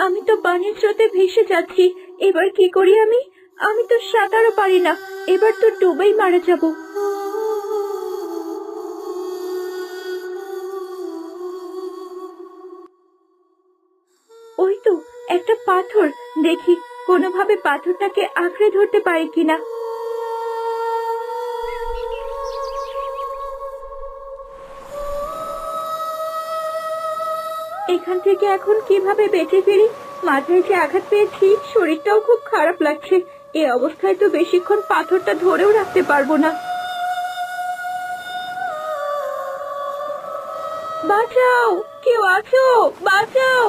আমি তো পানির স্রোতে ভেসে যাচ্ছি। এবার কি করি আমি? আমি তো সাঁতারও পারি না। এবার তো ডুবেই মারা যাব। ওই তো একটা পাথর, দেখি কোনোভাবে পাথরটাকে আঁকড়ে ধরতে পারি কিনা। এখান থেকে এখন কিভাবে বেঁচে ফিরি? মাথায় যে আঘাত পেয়েছি, শরীরটাও খুব খারাপ লাগছে। এই অবস্থায় তো বেশিক্ষণ পাথরটা ধরেও রাখতে পারবো না। বাঁচাও, কেউ আছো? বাঁচাও,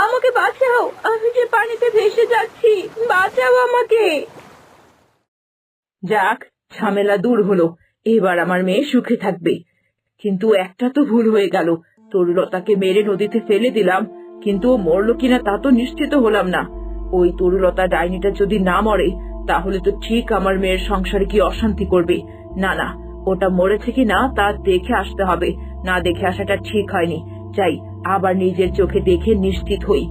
আমাকে বাঁচাও, আমি যে পানিতে ভেসে যাচ্ছি, বাঁচাও আমাকে। যাক, ঝামেলা দূর হলো। এবার আমার মেয়ে সুখে থাকবে। কিন্তু একটা তো ভুল হয়ে গেল, তরুলতাকে মেরে নদীতে ফেলে দিলাম, কিন্তু ও মরলো কিনা তা তো নিশ্চিত হলাম না। ওই তরুলতা ডাইনিটা যদি না মরে, তাহলে তো ঠিক আমার মেয়ের সংসারে কি অশান্তি করবে। না না, ওটা মরেছে কিনা তা দেখে আসতে হবে, না দেখে আসাটা ঠিক হয়নি। যাই, আবার নিজের চোখে দেখে নিশ্চিত হই।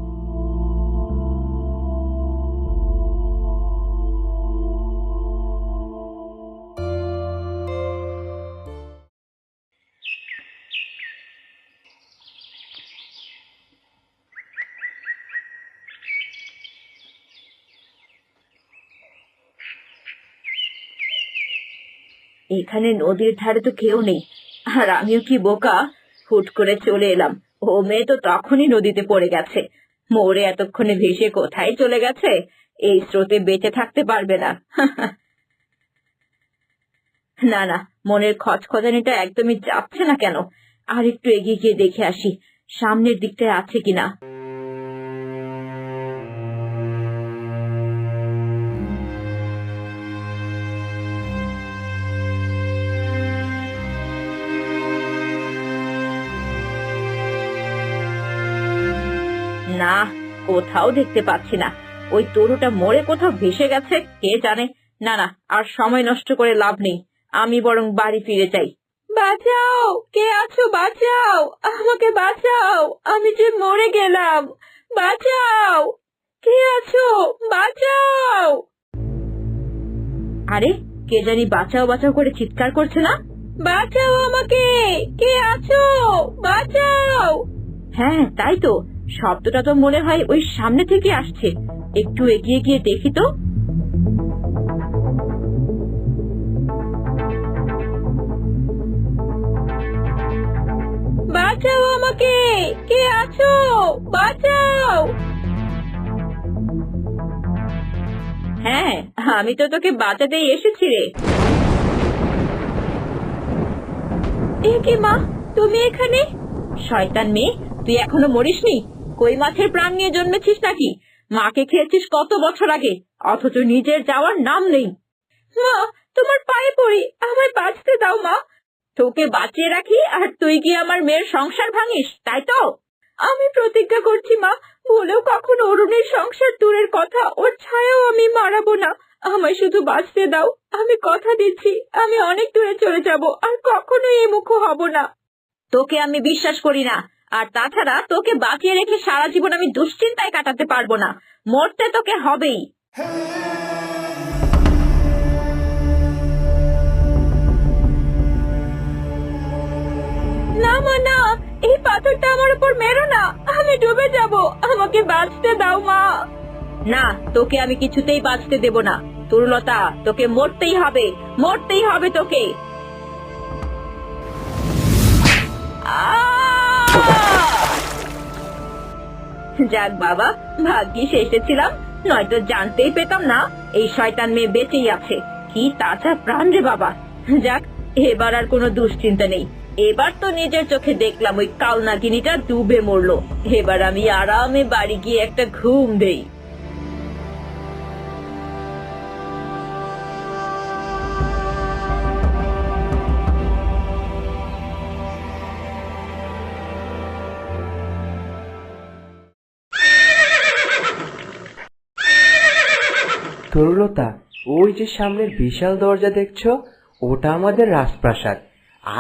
এখানে নদীর ধারে তো কেউ নেই, আর আমিও কি বোকা, হুট করে চলে এলাম। ও মেয়ে তো তখনই নদীতে পড়ে গেছে। মরে এতক্ষণে ভেসে কোথায় চলে গেছে? এই স্রোতে বেঁচে থাকতে পারবে না। না না, মনের খচখচানিটা একদমই যাচ্ছে না কেন? আর একটু এগিয়ে গিয়ে দেখে আসি সামনের দিকটায় আছে কিনা। না, কোথাও দেখতে পাচ্ছি না। ওই তরুটা মরে কোথাও ভেসে গেছে, কে জানে। না না, আর সময় নষ্ট করে লাভ নেই, আমি বরং বাড়ি ফিরে যাই। বাঁচাও, কে আছো? বাঁচাও, আমাকে বাঁচাও, আমি যে মরে গেলাম। বাঁচাও, কে আছো? বাঁচাও। আরে, কে জানি বাঁচাও বাঁচাও করে চিৎকার করছে না? বাঁচাও আমাকে, কে আছো? বাঁচাও। হ্যাঁ, তাই তো, শব্দটা তো মনে হয় ওই সামনে থেকে আসছে। একটু এগিয়ে গিয়ে দেখি তো। বাঁচাও আমাকে, কে আছো? বাঁচাও। হ্যাঁ, আমি তো তোকে বাঁচাতেই এসেছি রে। এ কি মা, তুমি এখানে? শয়তান মেয়ে, তুই এখনো মরিসনি? কই মাছের প্রাণ নিয়ে জন্মেছিস নাকি? মাকে খেয়েছিস কত বছর আগে, অথচ নিজের যাওয়ার নাম নেই। মা, তোমার পায়ে পড়ি, আমায় বাঁচতে দাও মা। তোকে বাঁচিয়ে রাখি আর তুই কি আমার মেয়ের সংসার ভাঙিস, তাই তো? আমি প্রতিজ্ঞা করছি মা, ভুলেও কখনো অরুণের সংসার দূরের কথা, ওর ছায়াও আমি মারাবো না। আমায় শুধু বাঁচতে দাও, আমি কথা দিচ্ছি আমি অনেক দূরে চলে যাব, আর কখনোই এ মুখো হব না। তোকে আমি বিশ্বাস করি না, আর তাছাড়া তোকে বাঁচিয়ে রেখে সারা জীবন আমি দুশ্চিন্তায় কাটাতে পারবো না। মরতে তোকে হবেই। না মা, না, এই পাথরটা আমার উপর মেরো না, আমি ডুবে যাব, আমাকে বাঁচতে দাও মা। না, তোকে আমি কিছুতেই বাঁচতে দেব না। তরুলতা, তোকে মরতেই হবে, মরতেই হবে তোকে। যাক বাবা, ভাগ্যিস এসেছিলাম, নয়তো জানতেই পেতাম না এই শয়তান মেয়ে বেঁচেই আছে। কি তাজা প্রাণ রে বাবা। যাক, এবার আর কোনো দুশ্চিন্তা নেই। এবার তো নিজের চোখে দেখলাম ওই কালনাগিনীটা ডুবে মরলো। এবার আমি আরামে বাড়ি গিয়ে একটা ঘুম দেই। তরুলতা, ওই যে সামনের বিশাল দরজা দেখছো, ওটা আমাদের রাজপ্রাসাদ।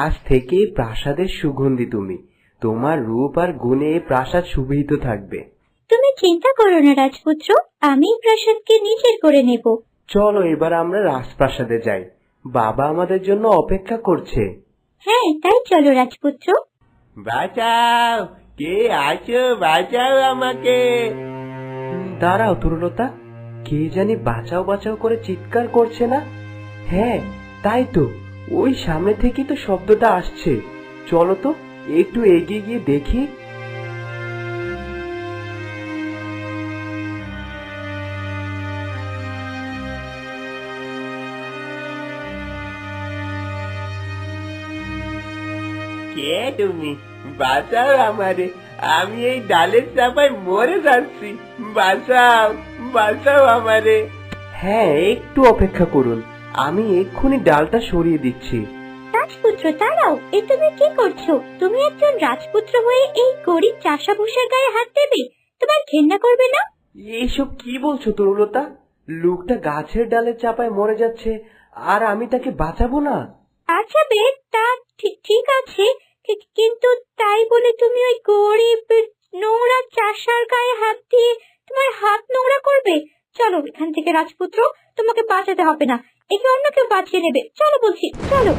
আজ থেকে প্রাসাদের সুগন্ধি তুমি। তোমার রূপ আর গুণে এই প্রাসাদ সুবিহিত থাকবে। তুমি চিন্তা করো না রাজপুত্র, আমি প্রাসাদকে নিজের করে নেব। চলো এবার আমরা রাজপ্রাসাদে যাই, বাবা আমাদের জন্য অপেক্ষা করছে। হ্যাঁ, তাই চলো রাজপুত্র। বাঁচাও, কে আছো, বাঁচাও আমাকে। দাঁড়াও তরুলতা, কে জানি বাঁচাও বাঁচাও করে চিৎকার করছে না? হ্যাঁ তাই তো, ওই সামনে থেকে তো শব্দটা আসছে। চলো তো একটু এগিয়ে গিয়ে দেখি। কে তুমি? বাঁচাও আমারে, আমি এই ডালের চাপায় মরে যাচ্ছি, বাঁচাও, বাঁচাও আমারে। হ্যাঁ একটু অপেক্ষা করুন, আমি এক্ষুনি ডালটা সরিয়ে দিচ্ছি। রাজপুত্র দাঁড়াও, এ তুমি কি করছো? তুমি একজন রাজপুত্র হয়ে এই গরিব চাষা ভুষার গায়ে হাত দেবে? তোমার ঘেন্না করবে না? এইসব কি বলছো তরুলতা? লোকটা গাছের ডালের চাপায় মরে যাচ্ছে, আর আমি তাকে বাঁচাবো না? আচ্ছা বেশ, তা ঠিক আছে, কিন্তু তাই বলে তুমি ওই গরিব নোংরা চাষার গায়ে হাত দিয়ে তোমার হাত নোংরা করবে? চলো এখান থেকে রাজপুত্র, তোমাকে বাঁচাতে হবে না, একে অন্য কেউ বাঁচিয়ে নেবে। চলো বলছি, চলো।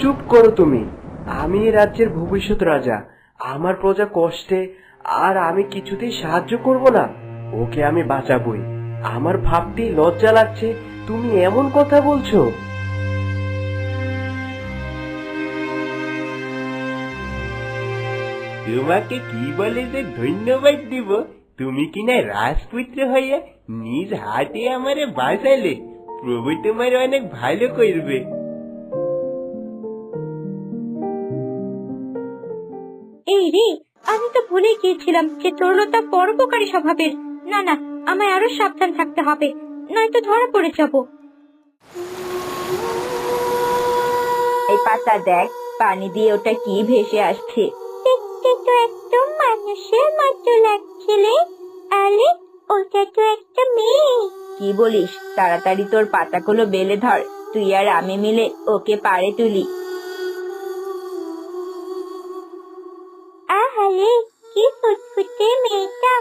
চুপ করো তুমি, আমি এই রাজ্যের ভবিষ্যৎ রাজা, আমার প্রজা কষ্টে, আর আমি কিছুতেই সাহায্য করব না? ওকে আমি বাঁচাবই। আমার ভাবতেই লজ্জা লাগছে, তুমি এমন কথা বলছো। তোমাকে কি বলে যে ধন্যবাদ দিব? তুমি কিনা রাজপুত্র হইয়া নিজ হাতে আমারে বাঁচালে, প্রভু তোমার অনেক ভালো করবে। এই রে, আমি তো ভুলে গিয়েছিলাম যে তরুলতা পরোপকারী স্বভাবের। না না, আমায় আরো সাবধান থাকতে হবে, নয়তো ধরা পড়ে যাব। এই পাতা দেখ, পানি দিয়ে ওটা কি ভেসে আসছে। দেখতে তো একদম মানুষের মতো লাগছিলে। আরে ওটা তো একটা মেয়ে। কি বলিস? তাড়াতাড়ি তোর পাতাগুলো বেলে ধর, তুই আর আমি মিলে ওকে পাড়ে তুলি। আহারে, কি ফুটফুটে মেয়েটা,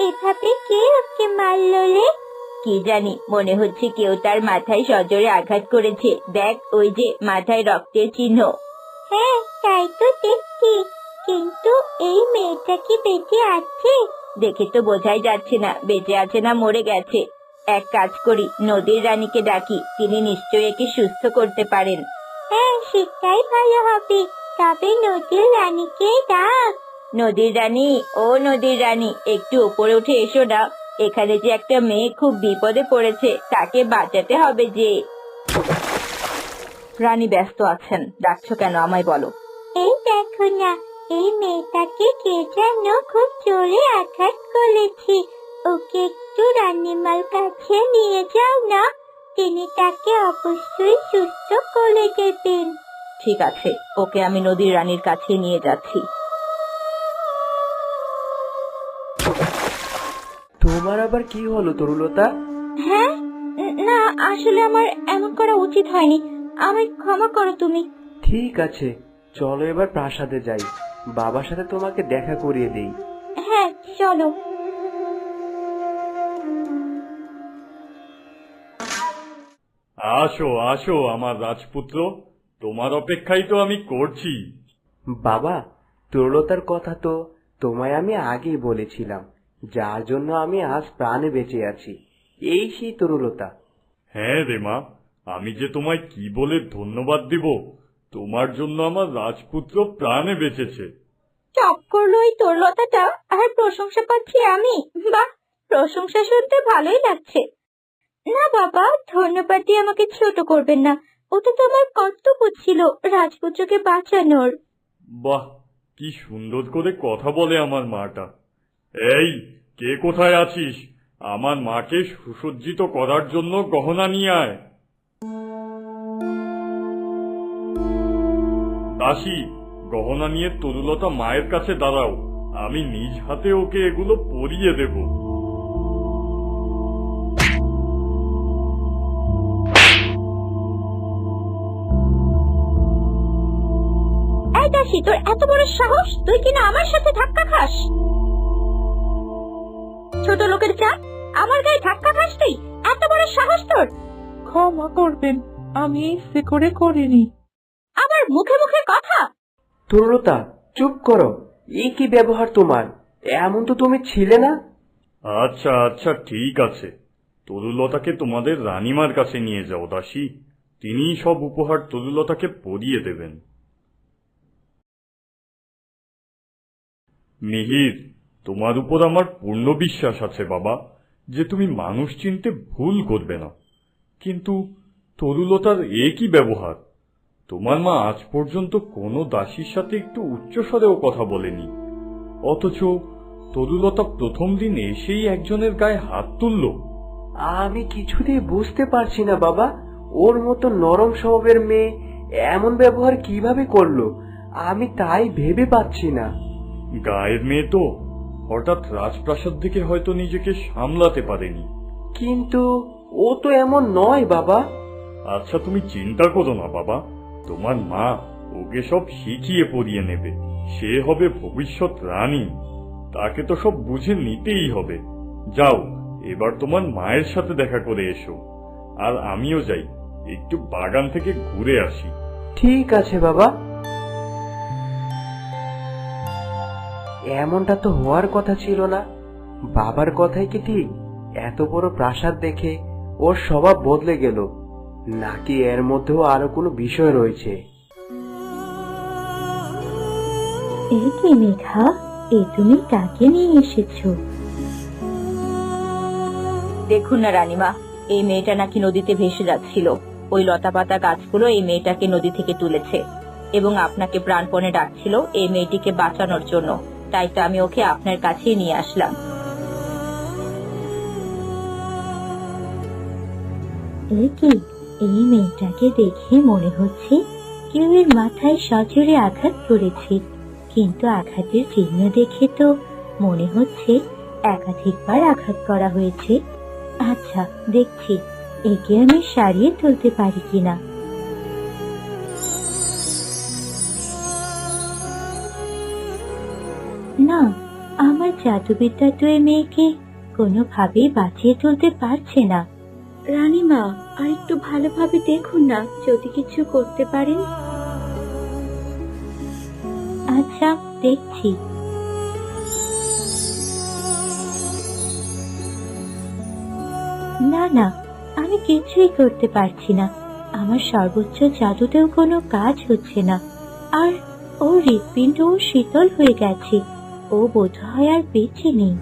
এভাবে কে ওকে মারলো রে? কি জানি, মনে হচ্ছে কেউ তার মাথায় সজোরে আঘাত করেছে। দেখ, ওই যে মাথায় রক্তের চিহ্ন। হ্যাঁ তাই তো দেখছি, কিন্তু এই মেয়েটা কি বেঁচে আছে? দেখে তো বোঝাই যাচ্ছে না বেঁচে আছে না মরে গেছে। এক কাজ করি, নদীর রানীকে ডাকি, তিনি নিশ্চয়ই একে সুস্থ করতে পারেন। হ্যাঁ সেটাই ভালো হবে, তবে নদীর রানীকে ডাক। নদীর রানী, ও নদীর রানী, একটু উপরে উঠে এসো না। এখানে যে একটা মেয়ে খুব বিপদে পড়েছে, তাকে বাঁচাতে হবে যে। রানী ব্যস্ত আছেন, ডাকছো কেন আমায় বলো। এই দেখো না, এই মেয়েটাকে কে যেন খুব জোরে আঘাত করেছে, ওকে একটু রানীমার কাছে নিয়ে যাও না, তিনি তাকে অবশ্যই সুস্থ করে দেবেন। ঠিক আছে, ওকে আমি নদীর রানীর কাছে নিয়ে যাচ্ছি। তোমার আবার কি হলো তরুলতা? হ্যাঁ না, আসলে আমার এমন করা উচিত হয়নি, আমায় ক্ষমা করো তুমি। ঠিক আছে, চলো এবার প্রাসাদে যাই, বাবার সাথে তোমাকে দেখা করিয়ে দেই। হ্যাঁ চলো। আসো আসো আমার রাজপুত্র, তোমার অপেক্ষাই তো আমি করছি। বাবা, তরুলতার কথা তো তোমায় আমি আগেই বলেছিলাম, যার জন্য আমি আজ প্রাণে বেঁচে আছি, এই সেই তরুলতা। হ্যাঁ রে মা, আমি যে তোমায় কি বলে ধন্যবাদ দিব, তোমার জন্য আমার রাজপুত্র প্রাণে বেঁচেছে। চপ করলো এই তরলতাটা, আর প্রশংসা পাচ্ছি আমি। বাহ, প্রশংসা শুনতে ভালোই লাগছে। না বাবা, ধন্যবাদ দিয়ে আমাকে ছোট করবেন না, ওটা তো আমার কর্তব্য ছিল রাজপুত্রকে বাঁচানোর। বাহ, কি সুন্দর করে কথা বলে আমার মাটা। এই, কে কোথায় আছিস? আমার মাকে সুসজ্জিত করার জন্য গহনা নিয়ে আয়। দাসী, গহনা নিয়ে তরুলতা মায়ের কাছে দাঁড়াও, আমি নিজ হাতে ওকে এগুলো পরিয়ে দেব। এই দাসী, তোর এত বড় সাহস, তুই কিনা আমার সাথে ধাক্কা খাস? ছোট লোকের চা, আমার গায়ে ধাক্কা খাসতি, এত বড় সাহস তোর! ক্ষমা করবেন, আমি ইচ্ছে করে করিনি। আমার মুখে মুখে কথা! তরুলতা, চুপ করো। এই কি ব্যবহার তোমার? এমন তো তুমি ছিলে না। আচ্ছা আচ্ছা, ঠিক আছে। তরুলতাকে তোমাদের রানীমার কাছে নিয়ে যাও দাসী, তিনিই সব উপহার তরুলতাকে পরিয়ে দেবেন। মিহির, তোমার উপর আমার পূর্ণ বিশ্বাস আছে বাবা, যে তুমি মানুষ চিনতে ভুল করবে না। কিন্তু তরুলতার এ কি ব্যবহার? তোমার মা আজ পর্যন্ত কোনো দাসীর সাথে একটু উচ্চস্বরেও কথা বলেনি, অথচ তরুলতা প্রথম দিন এসেই একজনের গায়ে হাত তুলল। আমি কিছুতেই বুঝতে পারছি না বাবা, ওর মতো নরম স্বভাবের মেয়ে এমন ব্যবহার কিভাবে করলো, আমি তাই ভেবে পাচ্ছি না। গায়ের মেয়ে তো, হঠাৎ রাজপ্রাসাদ থেকে হয়তো নিজেকে সামলাতে পারেনি। কিন্তু ও তো এমন নয় বাবা। আচ্ছা, তুমি চিন্তা করো না বাবা, তোমার মা ওকে সব শিখিয়ে পড়িয়ে নেবে। সে হবে ভবিষ্যৎ রানী, তাকে তো সব বুঝে নিতেই হবে। যাও, এবার তোমার মায়ের সাথে দেখা করে এসো, আর আমিও যাই, একটু বাগান থেকে ঘুরে আসি। ঠিক আছে বাবা। এমনটা তো হওয়ার কথা ছিল না। বাবার কথাই কি ঠিক? এত বড় প্রাসাদ দেখে ওর স্বভাব বদলে গেল, নাকি এর মধ্যেও আরো কোনো বিষয় রয়েছে? এই কি মেঘা, তুমি কাকে নিয়ে এসেছো? দেখুন না রানীমা, এই মেয়েটা নাকি নদীতে ভেসে যাচ্ছিল। ওই লতাপাতা গাছগুলো এই মেয়েটাকে নদী থেকে তুলেছে এবং আপনাকে প্রাণপণে ডাকছিল এই মেয়েটিকে বাঁচানোর জন্য। তাই তো আমি ওকে আপনার কাছেই নিয়ে আসলাম। এই মেয়েটাকে দেখে মনে হচ্ছে কেউ এর মাথায় সজোরে আঘাত করেছে, কিন্তু আঘাতের চিহ্ন দেখে তো মনে হচ্ছে একাধিকবার আঘাত করা হয়েছে। আচ্ছা, দেখছি একে আমি সারিয়ে তুলতে পারি কিনা। না, আমার জাদুবিদ্যা তো এই মেয়েকে কোনোভাবেই বাঁচিয়ে তুলতে পারছে না। রানীমা, আর একটু ভালোভাবে দেখুন না, যদি কিছু করতে পারেন। আচ্ছা, দেখছি। না না, আমি কিছুই করতে পারছি না। আমার সর্বোচ্চ জাদুতেও কোনো কাজ হচ্ছে না। আর ও হৃৎপিণ্ডও শীতল হয়ে গেছে, ও বোধহয় আর বেঁচে নেই।